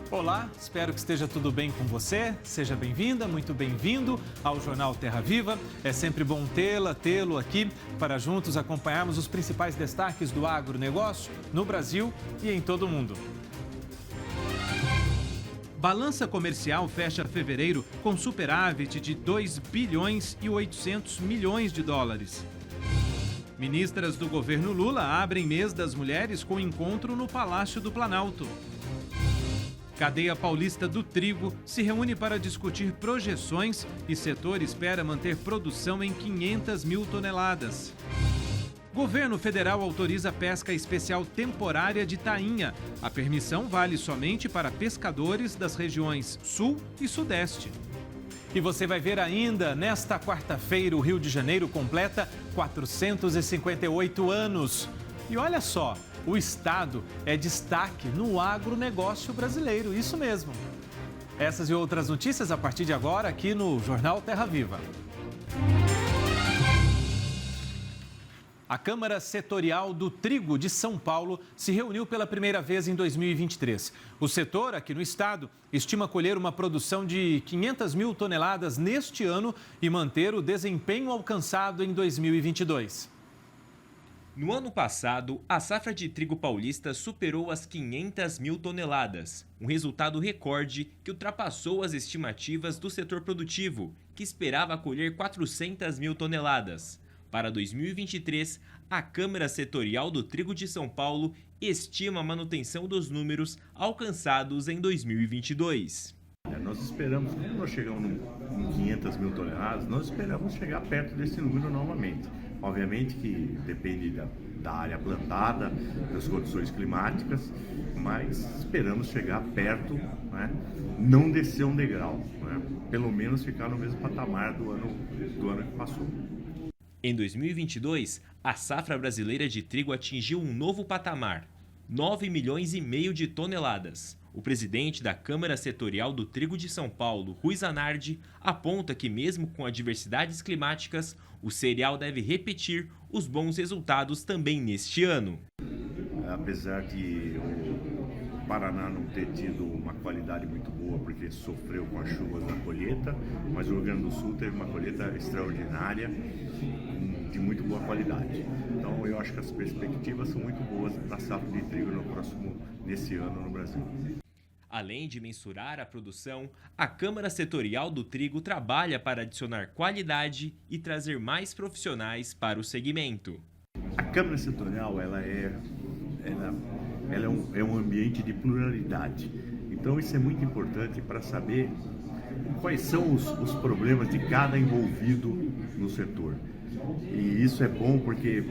Olá, espero que esteja tudo bem com você. Seja bem-vinda, muito bem-vindo ao Jornal Terra Viva. É sempre bom tê-lo aqui para juntos acompanharmos os principais destaques do agronegócio no Brasil e em todo o mundo. Balança comercial fecha fevereiro com superávit de 2 bilhões e 800 milhões de dólares. Ministras do governo Lula abrem mês das mulheres com encontro no Palácio do Planalto. Cadeia Paulista do Trigo se reúne para discutir projeções e setor espera manter produção em 500 mil toneladas. Governo federal autoriza pesca especial temporária de tainha. A permissão vale somente para pescadores das regiões Sul e Sudeste. E você vai ver ainda, nesta quarta-feira, o Rio de Janeiro completa 458 anos. E olha só, o estado é destaque no agronegócio brasileiro, isso mesmo. Essas e outras notícias a partir de agora aqui no Jornal Terra Viva. A Câmara Setorial do Trigo de São Paulo se reuniu pela primeira vez em 2023. O setor, aqui no estado, estima colher uma produção de 500 mil toneladas neste ano e manter o desempenho alcançado em 2022. No ano passado, a safra de trigo paulista superou as 500 mil toneladas, um resultado recorde que ultrapassou as estimativas do setor produtivo, que esperava colher 400 mil toneladas. Para 2023, a Câmara Setorial do Trigo de São Paulo estima a manutenção dos números alcançados em 2022. Nós esperamos, quando nós chegamos em 500 mil toneladas, nós esperamos chegar perto desse número novamente. Obviamente que depende da área plantada, das condições climáticas, mas esperamos chegar perto, né? Não descer um degrau, né? Pelo menos ficar no mesmo patamar do ano que passou. Em 2022, a safra brasileira de trigo atingiu um novo patamar, 9 milhões e meio de toneladas. O presidente da Câmara Setorial do Trigo de São Paulo, Rui Zanardi, aponta que mesmo com adversidades climáticas, o cereal deve repetir os bons resultados também neste ano. Apesar de o Paraná não ter tido uma qualidade muito boa porque sofreu com as chuvas na colheita, mas o Rio Grande do Sul teve uma colheita extraordinária, de muito boa qualidade. Então eu acho que as perspectivas são muito boas para a safra de trigo nesse ano no Brasil. Além de mensurar a produção, a Câmara Setorial do Trigo trabalha para adicionar qualidade e trazer mais profissionais para o segmento. A Câmara Setorial ela é um ambiente de pluralidade. Então isso é muito importante para saber quais são os problemas de cada envolvido no setor. E isso é bom porque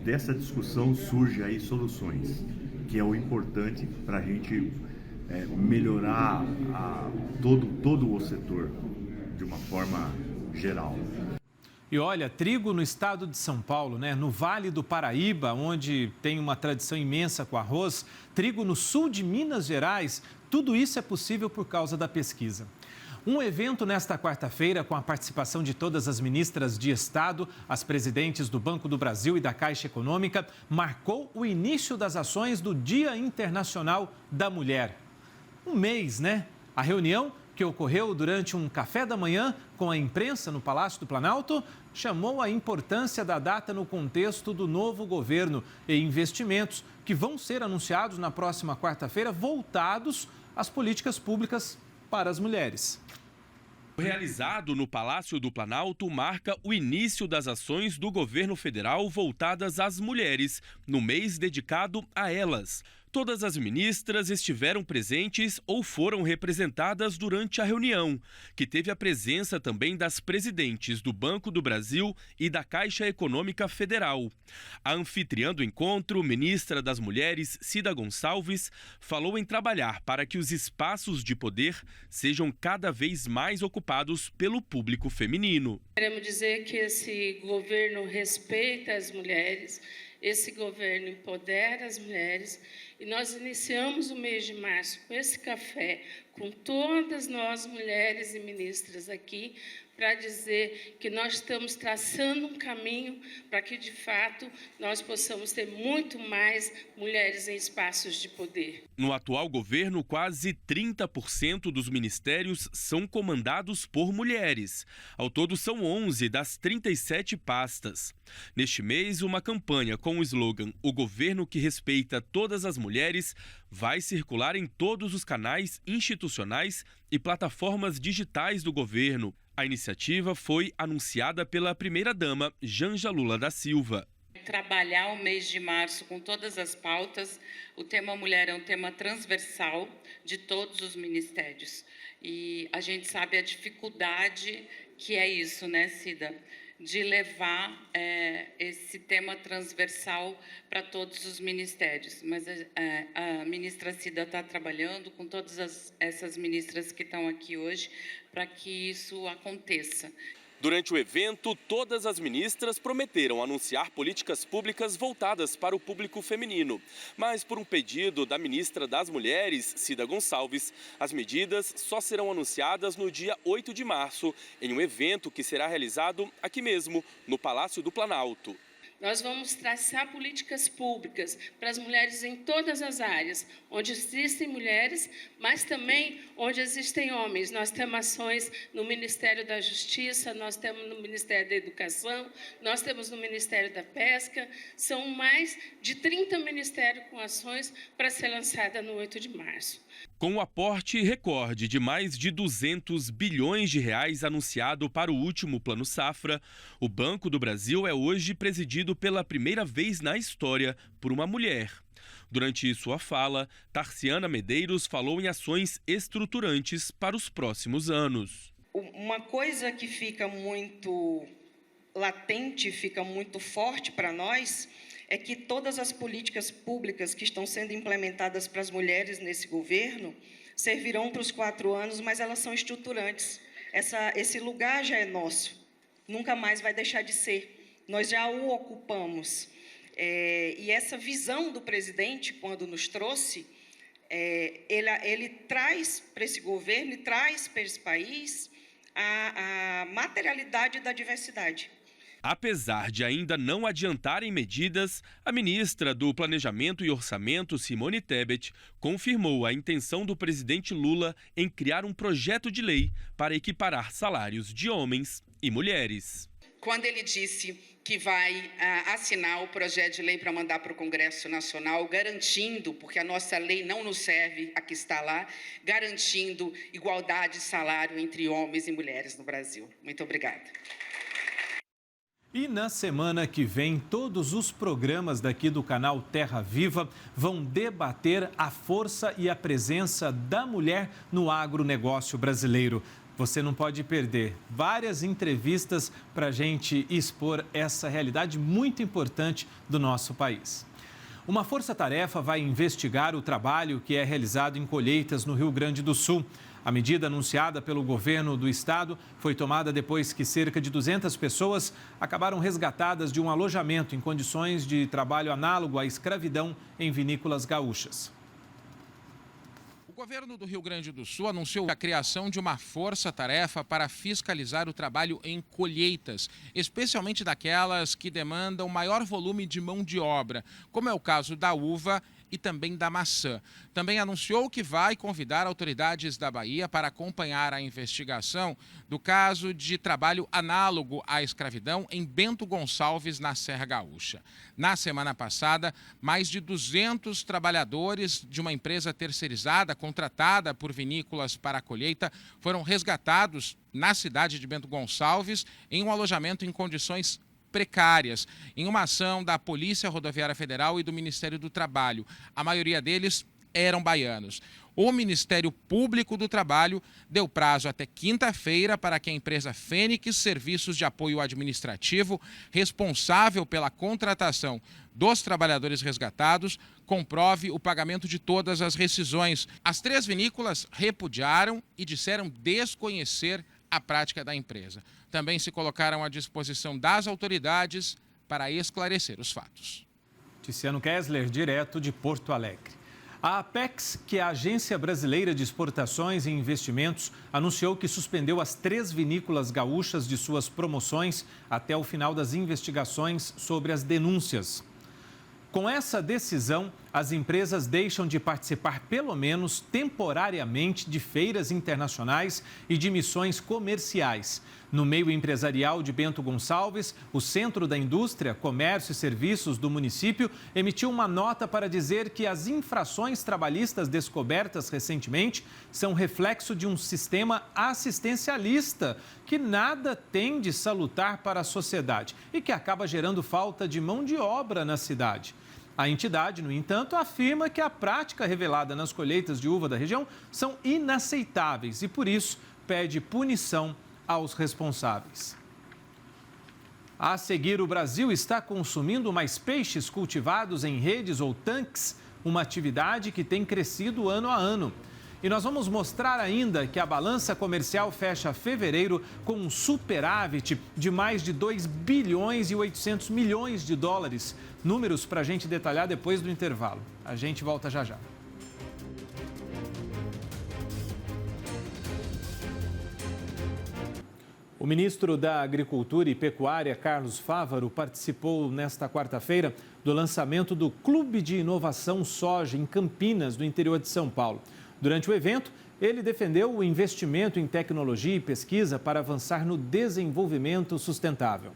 dessa discussão surge aí soluções, que é o importante para a gente melhorar todo o setor de uma forma geral. E olha, trigo no estado de São Paulo, né? No Vale do Paraíba, onde tem uma tradição imensa com arroz, trigo no sul de Minas Gerais, tudo isso é possível por causa da pesquisa. Um evento nesta quarta-feira, com a participação de todas as ministras de Estado, as presidentes do Banco do Brasil e da Caixa Econômica, marcou o início das ações do Dia Internacional da Mulher. Um mês, né? A reunião, que ocorreu durante um café da manhã com a imprensa no Palácio do Planalto, chamou a importância da data no contexto do novo governo e investimentos que vão ser anunciados na próxima quarta-feira, voltados às políticas públicas para as mulheres. Realizado no Palácio do Planalto marca o início das ações do governo federal voltadas às mulheres, no mês dedicado a elas. Todas as ministras estiveram presentes ou foram representadas durante a reunião, que teve a presença também das presidentes do Banco do Brasil e da Caixa Econômica Federal. A anfitriã do encontro, ministra das Mulheres, Cida Gonçalves, falou em trabalhar para que os espaços de poder sejam cada vez mais ocupados pelo público feminino. Queremos dizer que esse governo respeita as mulheres, esse governo empodera as mulheres. E nós iniciamos o mês de março com esse café, com todas nós mulheres e ministras aqui, para dizer que nós estamos traçando um caminho para que, de fato, nós possamos ter muito mais mulheres em espaços de poder. No atual governo, quase 30% dos ministérios são comandados por mulheres. Ao todo, são 11 das 37 pastas. Neste mês, uma campanha com o slogan "O governo que respeita todas as mulheres" vai circular em todos os canais institucionais e plataformas digitais do governo. A iniciativa foi anunciada pela primeira-dama, Janja Lula da Silva. Trabalhar o mês de março com todas as pautas. O tema mulher é um tema transversal de todos os ministérios. E a gente sabe a dificuldade que é isso, né, Cida? De levar esse tema transversal para todos os ministérios. Mas a ministra Cida está trabalhando com todas essas ministras que estão aqui hoje para que isso aconteça. Durante o evento, todas as ministras prometeram anunciar políticas públicas voltadas para o público feminino. Mas, por um pedido da ministra das Mulheres, Cida Gonçalves, as medidas só serão anunciadas no dia 8 de março, em um evento que será realizado aqui mesmo, no Palácio do Planalto. Nós vamos traçar políticas públicas para as mulheres em todas as áreas, onde existem mulheres, mas também onde existem homens. Nós temos ações no Ministério da Justiça, nós temos no Ministério da Educação, nós temos no Ministério da Pesca. São mais de 30 ministérios com ações para ser lançada no 8 de março. Com o aporte recorde de mais de 200 bilhões de reais anunciado para o último Plano Safra, o Banco do Brasil é hoje presidido pela primeira vez na história por uma mulher. Durante sua fala, Tarciana Medeiros falou em ações estruturantes para os próximos anos. Uma coisa que fica muito latente, fica muito forte para nós, é que todas as políticas públicas que estão sendo implementadas para as mulheres nesse governo servirão para os 4 anos, mas elas são estruturantes. Esse lugar já é nosso, nunca mais vai deixar de ser. Nós já o ocupamos. E essa visão do presidente, quando nos trouxe, ele traz para esse governo e traz para esse país a materialidade da diversidade. Apesar de ainda não adiantarem medidas, a ministra do Planejamento e Orçamento, Simone Tebet, confirmou a intenção do presidente Lula em criar um projeto de lei para equiparar salários de homens e mulheres. Quando ele disse que vai assinar o projeto de lei para mandar para o Congresso Nacional, garantindo, porque a nossa lei não nos serve, a que está lá, garantindo igualdade de salário entre homens e mulheres no Brasil. Muito obrigada. E na semana que vem, todos os programas daqui do canal Terra Viva vão debater a força e a presença da mulher no agronegócio brasileiro. Você não pode perder várias entrevistas para a gente expor essa realidade muito importante do nosso país. Uma força-tarefa vai investigar o trabalho que é realizado em colheitas no Rio Grande do Sul. A medida anunciada pelo governo do estado foi tomada depois que cerca de 200 pessoas acabaram resgatadas de um alojamento em condições de trabalho análogo à escravidão em vinícolas gaúchas. O governo do Rio Grande do Sul anunciou a criação de uma força-tarefa para fiscalizar o trabalho em colheitas, especialmente daquelas que demandam maior volume de mão de obra, como é o caso da uva e também da maçã. Também anunciou que vai convidar autoridades da Bahia para acompanhar a investigação do caso de trabalho análogo à escravidão em Bento Gonçalves, na Serra Gaúcha. Na semana passada, mais de 200 trabalhadores de uma empresa terceirizada contratada por vinícolas para a colheita foram resgatados na cidade de Bento Gonçalves em um alojamento em condições precárias, em uma ação da Polícia Rodoviária Federal e do Ministério do Trabalho. A maioria deles eram baianos. O Ministério Público do Trabalho deu prazo até quinta-feira para que a empresa Fênix Serviços de Apoio Administrativo, responsável pela contratação dos trabalhadores resgatados, comprove o pagamento de todas as rescisões. As 3 vinícolas repudiaram e disseram desconhecer a prática da empresa. Também se colocaram à disposição das autoridades para esclarecer os fatos. Tiziano Kessler, direto de Porto Alegre. A Apex, que é a Agência Brasileira de Exportações e Investimentos, anunciou que suspendeu as 3 vinícolas gaúchas de suas promoções até o final das investigações sobre as denúncias. Com essa decisão, as empresas deixam de participar, pelo menos temporariamente, de feiras internacionais e de missões comerciais. No meio empresarial de Bento Gonçalves, o Centro da Indústria, Comércio e Serviços do município emitiu uma nota para dizer que as infrações trabalhistas descobertas recentemente são reflexo de um sistema assistencialista que nada tem de salutar para a sociedade e que acaba gerando falta de mão de obra na cidade. A entidade, no entanto, afirma que a prática revelada nas colheitas de uva da região são inaceitáveis e, por isso, pede punição aos responsáveis. A seguir, o Brasil está consumindo mais peixes cultivados em redes ou tanques, uma atividade que tem crescido ano a ano. E nós vamos mostrar ainda que a balança comercial fecha fevereiro com um superávit de mais de 2 bilhões e 800 milhões de dólares. Números para a gente detalhar depois do intervalo. A gente volta já já. O ministro da Agricultura e Pecuária, Carlos Fávaro, participou nesta quarta-feira do lançamento do Clube de Inovação Soja em Campinas, no interior de São Paulo. Durante o evento, ele defendeu o investimento em tecnologia e pesquisa para avançar no desenvolvimento sustentável.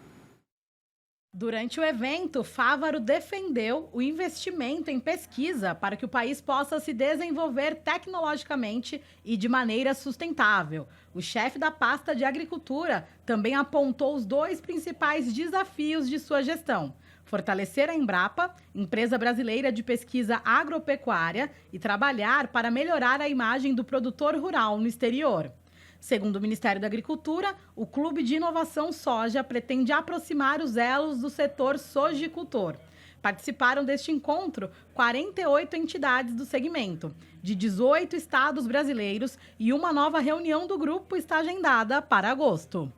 Durante o evento, Fávaro defendeu o investimento em pesquisa para que o país possa se desenvolver tecnologicamente e de maneira sustentável. O chefe da pasta de Agricultura também apontou os 2 principais desafios de sua gestão: fortalecer a Embrapa, empresa brasileira de pesquisa agropecuária, e trabalhar para melhorar a imagem do produtor rural no exterior. Segundo o Ministério da Agricultura, o Clube de Inovação Soja pretende aproximar os elos do setor sojicultor. Participaram deste encontro 48 entidades do segmento, de 18 estados brasileiros, e uma nova reunião do grupo está agendada para agosto.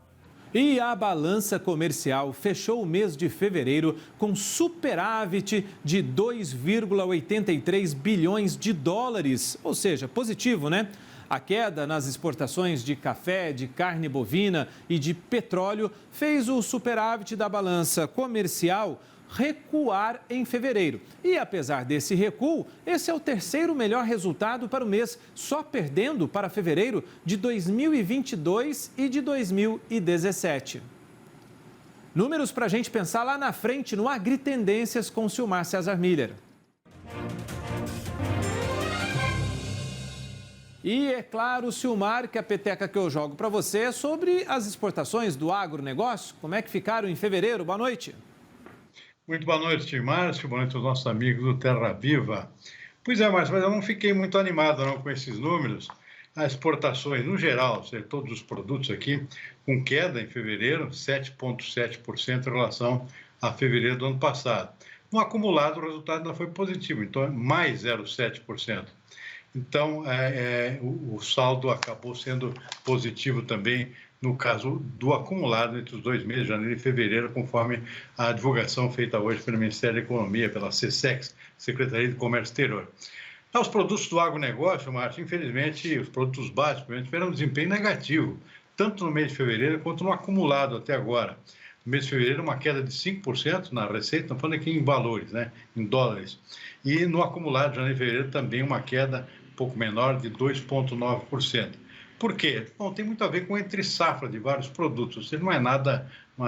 E a balança comercial fechou o mês de fevereiro com superávit de 2,83 bilhões de dólares, ou seja, positivo, né? A queda nas exportações de café, de carne bovina e de petróleo fez o superávit da balança comercial recuar em fevereiro. E apesar desse recuo, esse é o terceiro melhor resultado para o mês, só perdendo para fevereiro de 2022 e de 2017. Números para a gente pensar lá na frente no Agritendências com Silmar César Miller. E é claro, Silmar, que a peteca que eu jogo para você é sobre as exportações do agronegócio. Como é que ficaram em fevereiro? Boa noite. Muito boa noite, Márcio. Boa noite aos nossos amigos do Terra Viva. Pois é, Márcio, mas eu não fiquei muito animado não com esses números. As exportações, no geral, todos os produtos aqui, com queda em fevereiro, 7,7% em relação a fevereiro do ano passado. No acumulado, o resultado não foi positivo, então é mais 0,7%. Então, o saldo acabou sendo positivo também no caso do acumulado entre os 2 meses, janeiro e fevereiro, conforme a divulgação feita hoje pelo Ministério da Economia, pela SESEX, Secretaria de Comércio Exterior. Os produtos do agronegócio, Márcio, infelizmente, os produtos básicos tiveram um desempenho negativo, tanto no mês de fevereiro quanto no acumulado até agora. No mês de fevereiro, uma queda de 5% na receita, estamos falando aqui em valores, né, em dólares. E no acumulado de janeiro e fevereiro também uma queda um pouco menor de 2,9%. Por quê? Bom, tem muito a ver com entre safra de vários produtos, ou seja, não é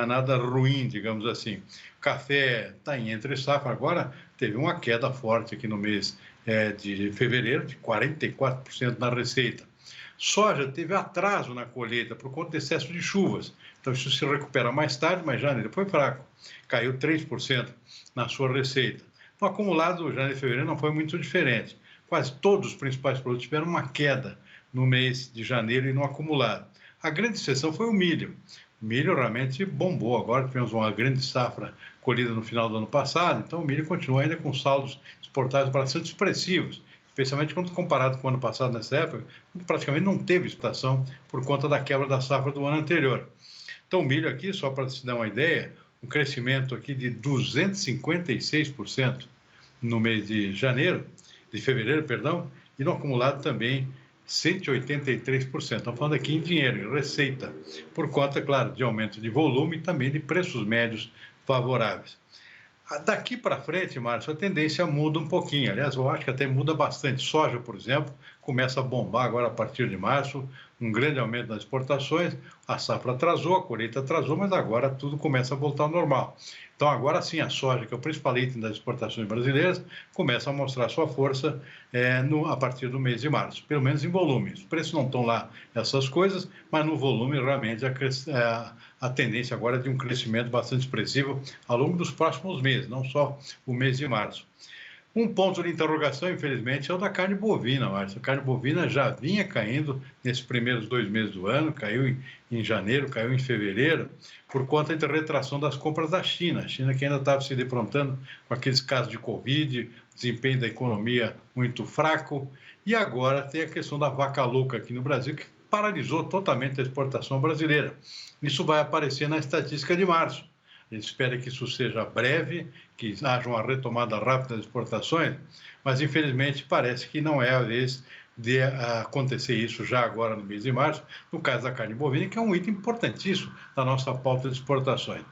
nada ruim, digamos assim. O café está em entre safra, agora teve uma queda forte aqui no mês de fevereiro, de 44% na receita. Soja teve atraso na colheita por conta do excesso de chuvas, então isso se recupera mais tarde, mas janeiro foi fraco, caiu 3% na sua receita. No acumulado, janeiro e fevereiro não foi muito diferente. Quase todos os principais produtos tiveram uma queda no mês de janeiro e no acumulado. A grande exceção foi o milho. O milho realmente bombou. Agora tivemos uma grande safra colhida no final do ano passado, então o milho continua ainda com saldos exportados bastante expressivos, especialmente quando comparado com o ano passado, nessa época, praticamente não teve exportação por conta da quebra da safra do ano anterior. Então o milho aqui, só para se dar uma ideia, um crescimento aqui de 256% no mês de janeiro, de fevereiro, perdão, e no acumulado também 183%. Estamos falando aqui em dinheiro, em receita, por conta, claro, de aumento de volume e também de preços médios favoráveis. Daqui para frente, Márcio, a tendência muda um pouquinho. Aliás, eu acho que até muda bastante. Soja, por exemplo, começa a bombar agora a partir de março, um grande aumento nas exportações. A safra atrasou, a colheita atrasou, mas agora tudo começa a voltar ao normal. Então, agora sim, a soja, que é o principal item das exportações brasileiras, começa a mostrar sua força a partir do mês de março, pelo menos em volume. Os preços não estão lá, essas coisas, mas no volume, realmente, a tendência agora é de um crescimento bastante expressivo ao longo dos próximos meses, não só o mês de março. Um ponto de interrogação, infelizmente, é o da carne bovina, Márcio. A carne bovina já vinha caindo nesses primeiros 2 meses do ano, caiu em janeiro, caiu em fevereiro, por conta da retração das compras da China. A China que ainda estava se defrontando com aqueles casos de Covid, desempenho da economia muito fraco, e agora tem a questão da vaca louca aqui no Brasil, que paralisou totalmente a exportação brasileira. Isso vai aparecer na estatística de março. A gente espera que isso seja breve, que haja uma retomada rápida das exportações, mas infelizmente parece que não é a vez de acontecer isso já agora no mês de março, no caso da carne bovina, que é um item importantíssimo da nossa pauta de exportações.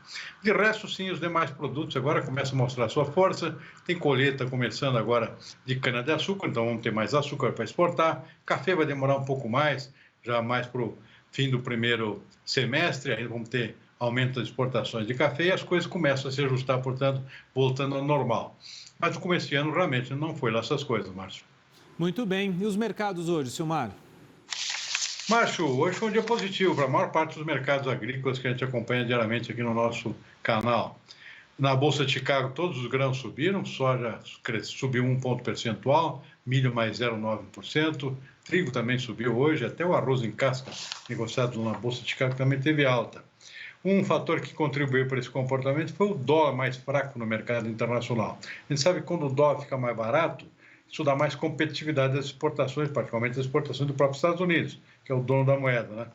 De resto, sim, os demais produtos agora começam a mostrar sua força, tem colheita começando agora de cana-de-açúcar, então vamos ter mais açúcar para exportar, café vai demorar um pouco mais, já mais para o fim do primeiro semestre, aí vamos ter aumento das exportações de café e as coisas começam a se ajustar, portanto, voltando ao normal. Mas o começo de ano realmente não foi lá essas coisas, Márcio. Muito bem. E os mercados hoje, Silmar? Márcio, hoje foi um dia positivo para a maior parte dos mercados agrícolas que a gente acompanha diariamente aqui no nosso canal. Na Bolsa de Chicago, todos os grãos subiram, soja subiu 1 ponto percentual, milho mais 0,9%, trigo também subiu hoje, até o arroz em casca negociado na Bolsa de Chicago também teve alta. Um fator que contribuiu para esse comportamento foi o dólar mais fraco no mercado internacional. A gente sabe que quando o dólar fica mais barato, isso dá mais competitividade das exportações, particularmente das exportações do próprio Estados Unidos, que é o dono da moeda, né?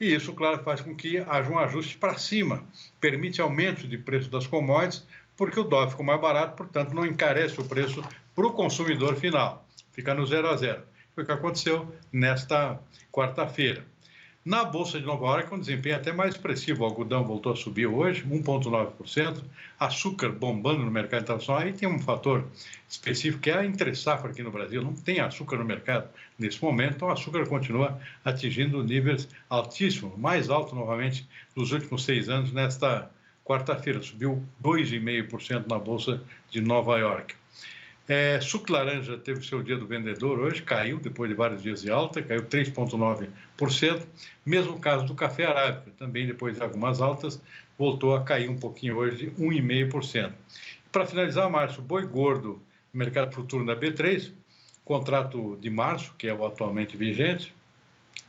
E isso, claro, faz com que haja um ajuste para cima, permite aumento de preço das commodities, porque o dólar ficou mais barato, portanto, não encarece o preço para o consumidor final. Fica no 0 a 0. Foi o que aconteceu nesta quarta-feira. Na Bolsa de Nova York, um desempenho até mais expressivo. O algodão voltou a subir hoje, 1,9%. Açúcar bombando no mercado internacional. Aí tem um fator específico, que é a entre-safra aqui no Brasil. Não tem açúcar no mercado nesse momento, então o açúcar continua atingindo níveis altíssimos, mais alto novamente dos últimos 6 anos nesta quarta-feira. Subiu 2,5% na Bolsa de Nova York. Suco de laranja teve o seu dia do vendedor hoje, caiu depois de vários dias de alta, caiu 3,9%. Mesmo caso do café arábica, também depois de algumas altas, voltou a cair um pouquinho hoje, de 1,5%. Para finalizar, Márcio, boi gordo, mercado futuro da B3, contrato de março, que é o atualmente vigente,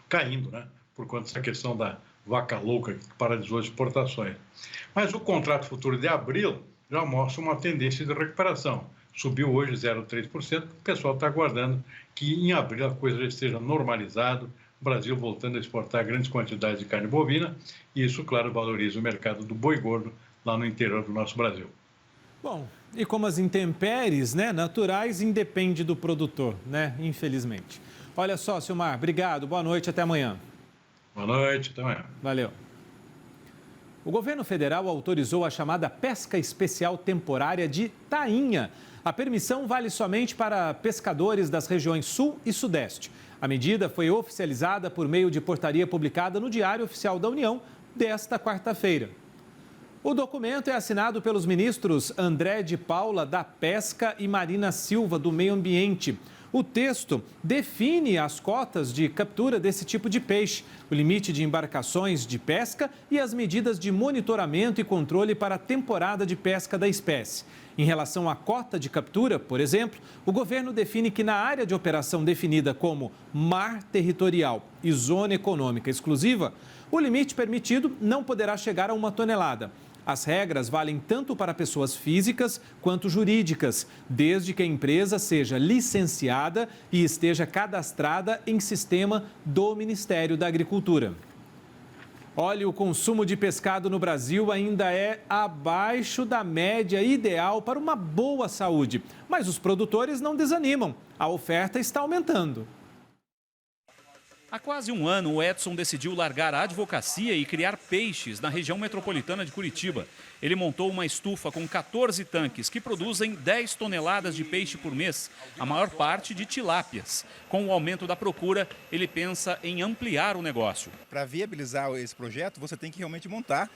caindo, né? Por conta dessa questão da vaca louca que paralisou as exportações. Mas o contrato futuro de abril já mostra uma tendência de recuperação. Subiu hoje 0,3%, o pessoal está aguardando que em abril a coisa já esteja normalizada, o Brasil voltando a exportar grandes quantidades de carne bovina, e isso, claro, valoriza o mercado do boi gordo lá no interior do nosso Brasil. Bom, e como as intempéries, né, naturais, independe do produtor, né, infelizmente. Olha só, Silmar, obrigado, boa noite, até amanhã. Boa noite, até amanhã. Valeu. O governo federal autorizou a chamada pesca especial temporária de tainha. A permissão vale somente para pescadores das regiões Sul e Sudeste. A medida foi oficializada por meio de portaria publicada no Diário Oficial da União desta quarta-feira. O documento é assinado pelos ministros André de Paula, da Pesca, e Marina Silva, do Meio Ambiente. O texto define as cotas de captura desse tipo de peixe, o limite de embarcações de pesca e as medidas de monitoramento e controle para a temporada de pesca da espécie. Em relação à cota de captura, por exemplo, o governo define que na área de operação definida como mar territorial e zona econômica exclusiva, o limite permitido não poderá chegar a 1 tonelada. As regras valem tanto para pessoas físicas quanto jurídicas, desde que a empresa seja licenciada e esteja cadastrada em sistema do Ministério da Agricultura. Olha, o consumo de pescado no Brasil ainda é abaixo da média ideal para uma boa saúde. Mas os produtores não desanimam. A oferta está aumentando. Há quase um ano, o Edson decidiu largar a advocacia e criar peixes na região metropolitana de Curitiba. Ele montou uma estufa com 14 tanques que produzem 10 toneladas de peixe por mês, a maior parte de tilápias. Com o aumento da procura, ele pensa em ampliar o negócio. Para viabilizar esse projeto, você tem que realmente montar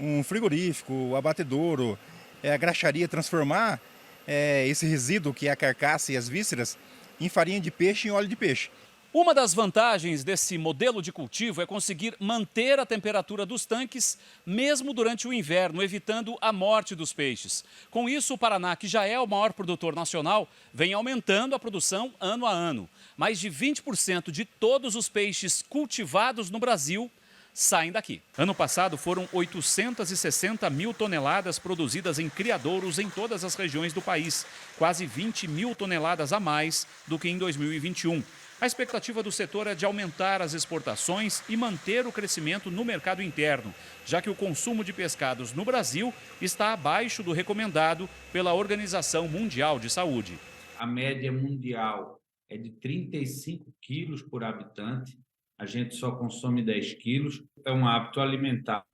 um frigorífico, abatedouro, a graxaria, transformar esse resíduo, que é a carcaça e as vísceras, em farinha de peixe e óleo de peixe. Uma das vantagens desse modelo de cultivo é conseguir manter a temperatura dos tanques mesmo durante o inverno, evitando a morte dos peixes. Com isso, o Paraná, que já é o maior produtor nacional, vem aumentando a produção ano a ano. Mais de 20% de todos os peixes cultivados no Brasil saem daqui. Ano passado foram 860 mil toneladas produzidas em criadouros em todas as regiões do país, quase 20 mil toneladas a mais do que em 2021. A expectativa do setor é de aumentar as exportações e manter o crescimento no mercado interno, já que o consumo de pescados no Brasil está abaixo do recomendado pela Organização Mundial de Saúde. A média mundial é de 35 quilos por habitante, a gente só consome 10 quilos. É um hábito alimentar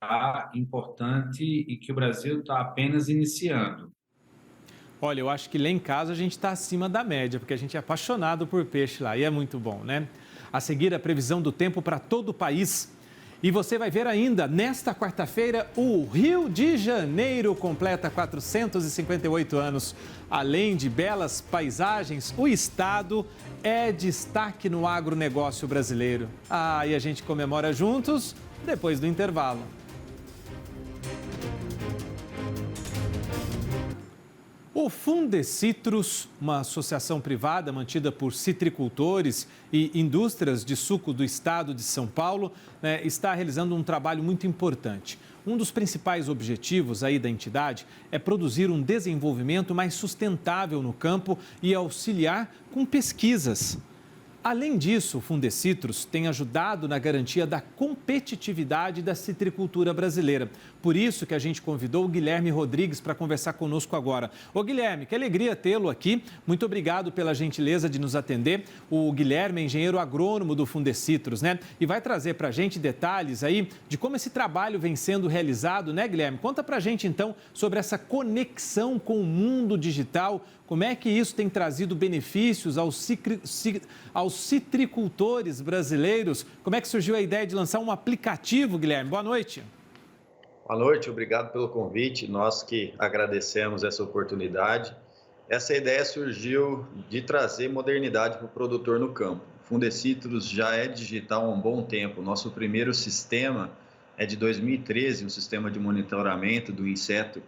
importante e que o Brasil está apenas iniciando. Olha, eu acho que lá em casa a gente está acima da média, porque a gente é apaixonado por peixe lá e é muito bom, né? A seguir, a previsão do tempo para todo o país. E você vai ver ainda, nesta quarta-feira, o Rio de Janeiro completa 458 anos. Além de belas paisagens, o estado é destaque no agronegócio brasileiro. E a gente comemora juntos depois do intervalo. O Fundecitrus, uma associação privada mantida por citricultores e indústrias de suco do estado de São Paulo, está realizando um trabalho muito importante. Um dos principais objetivos aí da entidade é produzir um desenvolvimento mais sustentável no campo e auxiliar com pesquisas. Além disso, o Fundecitrus tem ajudado na garantia da competitividade da citricultura brasileira. Por isso que a gente convidou o Guilherme Rodrigues para conversar conosco agora. Ô Guilherme, que alegria tê-lo aqui. Muito obrigado pela gentileza de nos atender. O Guilherme é engenheiro agrônomo do Fundecitrus, né? E vai trazer para a gente detalhes aí de como esse trabalho vem sendo realizado, né, Guilherme? Conta para a gente, então, sobre essa conexão com o mundo digital. Como é que isso tem trazido benefícios aos citricultores brasileiros? Como é que surgiu a ideia de lançar um aplicativo, Guilherme? Boa noite. Boa noite, obrigado pelo convite. Nós que agradecemos essa oportunidade. Essa ideia surgiu de trazer modernidade para o produtor no campo. O Fundecitrus já é digital há um bom tempo. Nosso primeiro sistema é de 2013, um sistema de monitoramento do inseto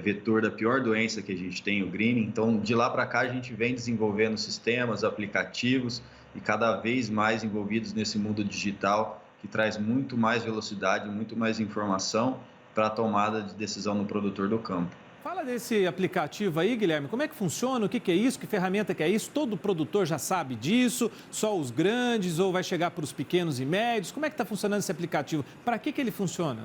vetor da pior doença que a gente tem, o greening. Então, de lá para cá, a gente vem desenvolvendo sistemas, aplicativos e cada vez mais envolvidos nesse mundo digital que traz muito mais velocidade, muito mais informação para a tomada de decisão no produtor do campo. Fala desse aplicativo aí, Guilherme. Como é que funciona? O que é isso? Que ferramenta que é isso? Todo produtor já sabe disso? Só os grandes ou vai chegar para os pequenos e médios? Como é que está funcionando esse aplicativo? Para que ele funciona?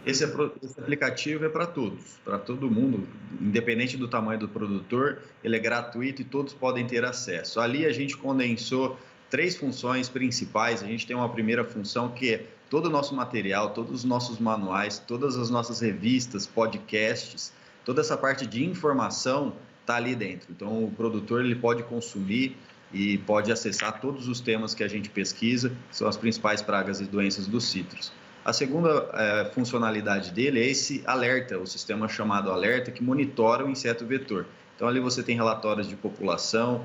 Esse aplicativo é para todos, para todo mundo, independente do tamanho do produtor, ele é gratuito e todos podem ter acesso. Ali a gente condensou 3 funções principais. A gente tem uma primeira função que é todo o nosso material, todos os nossos manuais, todas as nossas revistas, podcasts, toda essa parte de informação está ali dentro. Então o produtor ele pode consumir e pode acessar todos os temas que a gente pesquisa, que são as principais pragas e doenças dos citros. A segunda funcionalidade dele é esse alerta, o sistema chamado alerta, que monitora o inseto vetor. Então, ali você tem relatórios de população,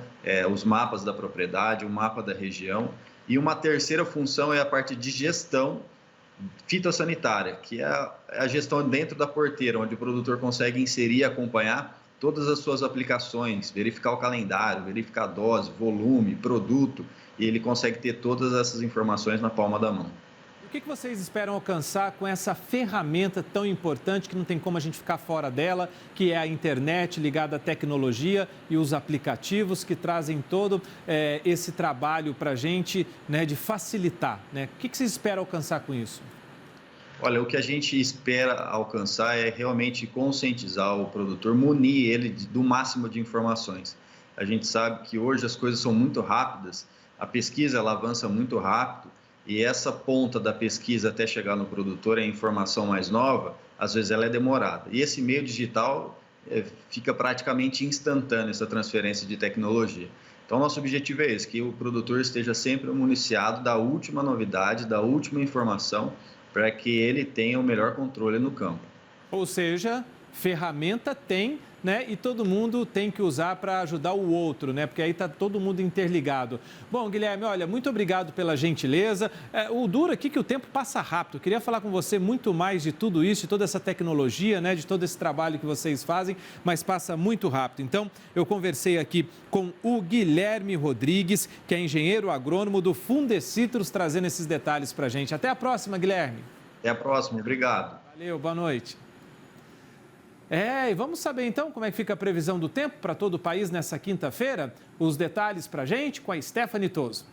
os mapas da propriedade, o mapa da região. E uma terceira função é a parte de gestão fitossanitária, que é a gestão dentro da porteira, onde o produtor consegue inserir e acompanhar todas as suas aplicações, verificar o calendário, verificar a dose, volume, produto, e ele consegue ter todas essas informações na palma da mão. O que vocês esperam alcançar com essa ferramenta tão importante que não tem como a gente ficar fora dela, que é a internet ligada à tecnologia e os aplicativos que trazem todo esse trabalho para a gente, né, de facilitar, né? O que vocês esperam alcançar com isso? Olha, o que a gente espera alcançar é realmente conscientizar o produtor, munir ele do máximo de informações. A gente sabe que hoje as coisas são muito rápidas, a pesquisa ela avança muito rápido e essa ponta da pesquisa até chegar no produtor, a informação mais nova, às vezes ela é demorada. E esse meio digital fica praticamente instantâneo, essa transferência de tecnologia. Então, nosso objetivo é esse, que o produtor esteja sempre municiado da última novidade, da última informação, para que ele tenha o melhor controle no campo. Ou seja, ferramenta tem, né? E todo mundo tem que usar para ajudar o outro, né? Porque aí está todo mundo interligado. Bom, Guilherme, olha, muito obrigado pela gentileza. O duro aqui é que o tempo passa rápido. Eu queria falar com você muito mais de tudo isso, de toda essa tecnologia, né? De todo esse trabalho que vocês fazem, mas passa muito rápido. Então, eu conversei aqui com o Guilherme Rodrigues, que é engenheiro agrônomo do Fundecitrus, trazendo esses detalhes para a gente. Até a próxima, Guilherme. Até a próxima, obrigado. Valeu, boa noite. E vamos saber então como é que fica a previsão do tempo para todo o país nessa quinta-feira? Os detalhes para a gente com a Stephanie Toso.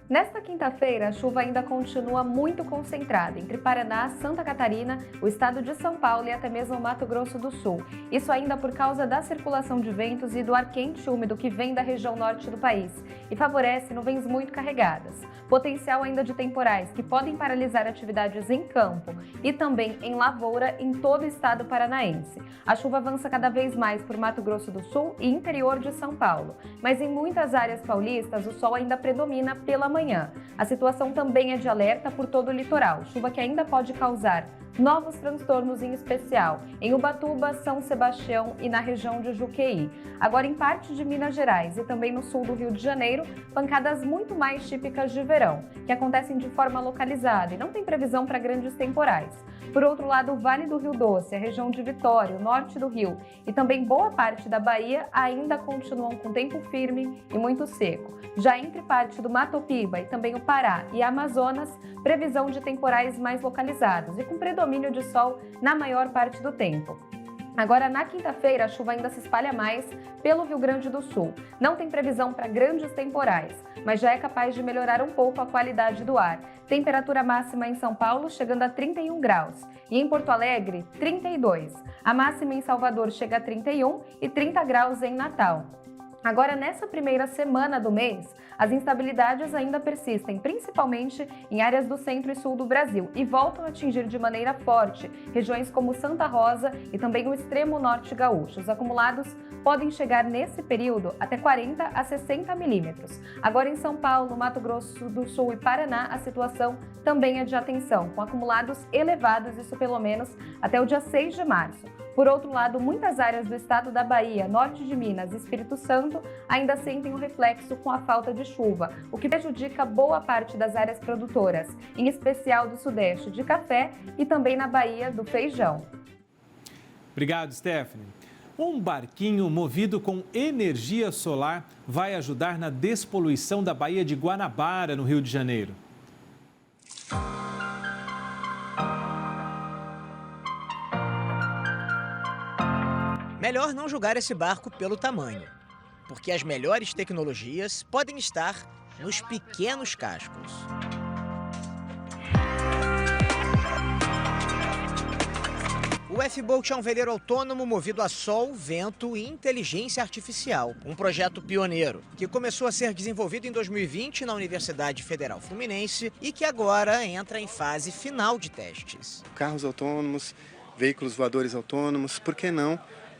Nesta quinta-feira, a chuva ainda continua muito concentrada entre Paraná, Santa Catarina, o estado de São Paulo e até mesmo Mato Grosso do Sul. Isso ainda por causa da circulação de ventos e do ar quente úmido que vem da região norte do país e favorece nuvens muito carregadas. Potencial ainda de temporais que podem paralisar atividades em campo e também em lavoura em todo o estado paranaense. A chuva avança cada vez mais por Mato Grosso do Sul e interior de São Paulo, mas em muitas áreas paulistas o sol ainda predomina pela manhã. A situação também é de alerta por todo o litoral, chuva que ainda pode causar novos transtornos, em especial em Ubatuba, São Sebastião e na região de Juqueí. Agora, em parte de Minas Gerais e também no sul do Rio de Janeiro, pancadas muito mais típicas de verão, que acontecem de forma localizada e não tem previsão para grandes temporais. Por outro lado, o Vale do Rio Doce, a região de Vitória, o norte do Rio e também boa parte da Bahia ainda continuam com tempo firme e muito seco. Já entre parte do Mato Piba e também o Pará e Amazonas, previsão de temporais mais localizados e com predomínio de sol na maior parte do tempo. Agora, na quinta-feira, a chuva ainda se espalha mais pelo Rio Grande do Sul. Não tem previsão para grandes temporais, mas já é capaz de melhorar um pouco a qualidade do ar. Temperatura máxima em São Paulo chegando a 31 graus e em Porto Alegre, 32. A máxima em Salvador chega a 31 e 30 graus em Natal. Agora, nessa primeira semana do mês, as instabilidades ainda persistem, principalmente em áreas do centro e sul do Brasil, e voltam a atingir de maneira forte regiões como Santa Rosa e também o extremo norte gaúcho. Os acumulados podem chegar nesse período até 40 a 60 milímetros. Agora, em São Paulo, Mato Grosso do Sul e Paraná, a situação também é de atenção, com acumulados elevados, isso pelo menos até o dia 6 de março. Por outro lado, muitas áreas do estado da Bahia, norte de Minas e Espírito Santo ainda sentem um reflexo com a falta de chuva, o que prejudica boa parte das áreas produtoras, em especial do sudeste de café e também na Bahia do feijão. Obrigado, Stephanie. Um barquinho movido com energia solar vai ajudar na despoluição da Baía de Guanabara, no Rio de Janeiro. Melhor não julgar esse barco pelo tamanho, porque as melhores tecnologias podem estar nos pequenos cascos. O F-Boat é um veleiro autônomo movido a sol, vento e inteligência artificial. Um projeto pioneiro que começou a ser desenvolvido em 2020 na Universidade Federal Fluminense e que agora entra em fase final de testes. Carros autônomos, veículos voadores autônomos, por que não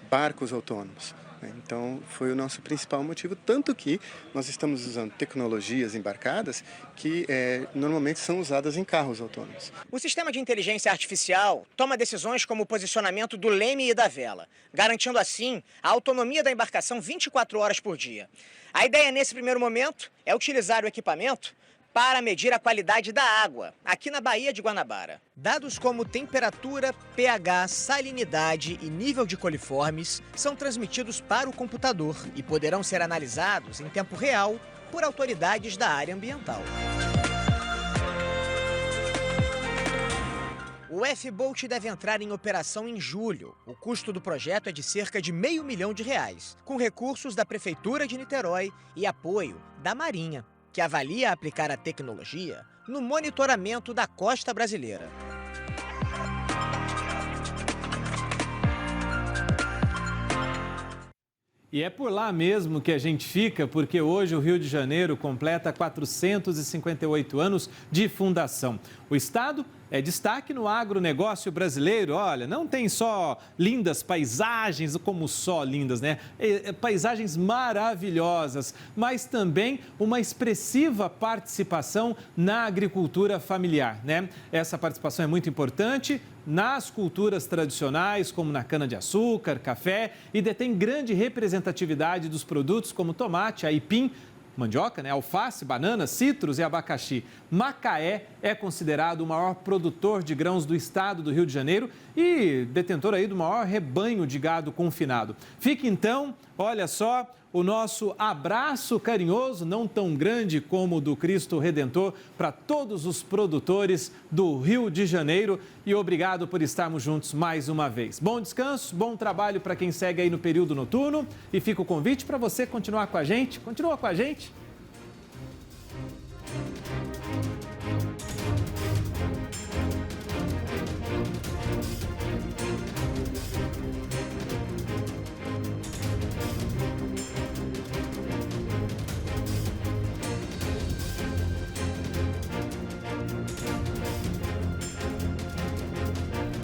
barcos autônomos? Então, foi o nosso principal motivo, tanto que nós estamos usando tecnologias embarcadas que normalmente são usadas em carros autônomos. O sistema de inteligência artificial toma decisões como o posicionamento do leme e da vela, garantindo assim a autonomia da embarcação 24 horas por dia. A ideia nesse primeiro momento é utilizar o equipamento para medir a qualidade da água, aqui na Baía de Guanabara. Dados como temperatura, pH, salinidade e nível de coliformes são transmitidos para o computador e poderão ser analisados em tempo real por autoridades da área ambiental. O F-Boat deve entrar em operação em julho. O custo do projeto é de cerca de R$500 mil, com recursos da Prefeitura de Niterói e apoio da Marinha. que avalia aplicar a tecnologia no monitoramento da costa brasileira. E é por lá mesmo que a gente fica, porque hoje o Rio de Janeiro completa 458 anos de fundação. O estado é destaque no agronegócio brasileiro. Olha, não tem só lindas paisagens, como só lindas, né? Paisagens maravilhosas, mas também uma expressiva participação na agricultura familiar, né? Essa participação é muito importante nas culturas tradicionais, como na cana-de-açúcar, café, e detém grande representatividade dos produtos como tomate, aipim, mandioca, né, alface, banana, citros e abacaxi. Macaé é considerado o maior produtor de grãos do estado do Rio de Janeiro e detentor aí do maior rebanho de gado confinado. Fica então, olha só, o nosso abraço carinhoso, não tão grande como o do Cristo Redentor, para todos os produtores do Rio de Janeiro e obrigado por estarmos juntos mais uma vez. Bom descanso, bom trabalho para quem segue aí no período noturno e fica o convite para você continuar com a gente. Continua com a gente